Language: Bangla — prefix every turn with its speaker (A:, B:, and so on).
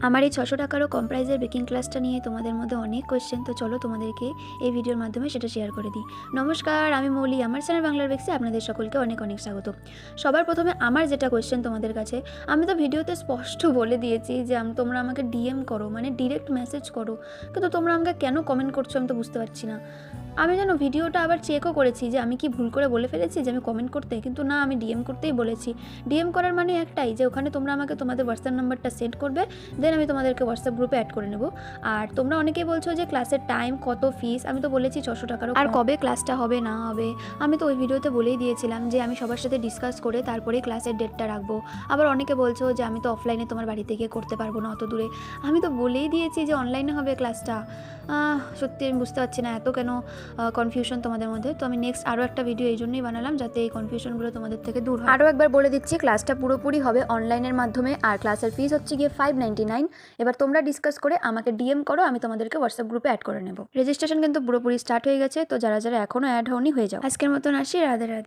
A: আমার এই ৬০০ টাকারও কম প্রাইসের বেকিং ক্লাসটা নিয়ে তোমাদের মধ্যে অনেক কোয়েশ্চেন, তো চলো তোমাদেরকে এই ভিডিওর মাধ্যমে সেটা শেয়ার করে দিই। নমস্কার, আমি মৌলি, আমার চ্যানেল বাংলার বেক্সে আপনাদের সকলকে অনেক অনেক স্বাগত। সবার প্রথমে আমার যেটা কোয়েশ্চেন তোমাদের কাছে, আমি তো ভিডিওতে স্পষ্ট বলে দিয়েছি যে তোমরা আমাকে ডিএম করো, মানে ডিরেক্ট মেসেজ করো, কিন্তু তোমরা আমাকে কেন কমেন্ট করছো আমি তো বুঝতে পারছি না। আমি যেন ভিডিওটা আবার চেকও করেছি যে আমি কি ভুল করে বলে ফেলেছি যে আমি কমেন্ট করতে, কিন্তু না, আমি ডিএম করতেই বলেছি। ডিএম করার মানে একটাই, যে ওখানে তোমরা আমাকে তোমাদের হোয়াটসঅ্যাপ নাম্বারটা সেন্ড করবে, দেন আমি তোমাদেরকে হোয়াটসঅ্যাপ গ্রুপে অ্যাড করে নেব। আর তোমরা অনেকেই বলছো যে ক্লাসের টাইম কত, ফিস, আমি তো বলেছি ৬০০ টাকারও, আর কবে ক্লাসটা হবে না হবে আমি তো ওই ভিডিওতে বলেই দিয়েছিলাম যে আমি সবার সাথে ডিসকাস করে তারপরেই ক্লাসের ডেটটা রাখবো। আবার অনেকে বলছো যে আমি তো অফলাইনে তোমার বাড়িতে গিয়ে করতে পারবো না, অত দূরে। আমি তো বলেই দিয়েছি যে অনলাইনে হবে ক্লাসটা। সত্যি আমি বুঝতে পারছি না এত কেন কনফিউশন তোমাদের মধ্যে। তো আমি নেক্সট আরও একটা ভিডিও এই জন্যই বানালাম, যাতে এই কনফিউশনগুলো তোমাদের থেকে দূর হয়। আরও একবার বলে দিচ্ছি, ক্লাসটা পুরোপুরি হবে অনলাইনের মাধ্যমে, আর ক্লাসের ফিস হচ্ছে গিয়ে 599। এবার তোমরা ডিসকাস করে আমাকে ডিএম করো, আমি তোমাদেরকে হোয়াটসঅ্যাপ গ্রুপে অ্যাড করে নেব। রেজিস্ট্রেশন কিন্তু পুরোপুরি স্টার্ট হয়ে গেছে, তো যারা যারা এখনও অ্যাড হওনি হয়ে যাও। আজকের মতন আসি, রাধে রাধে।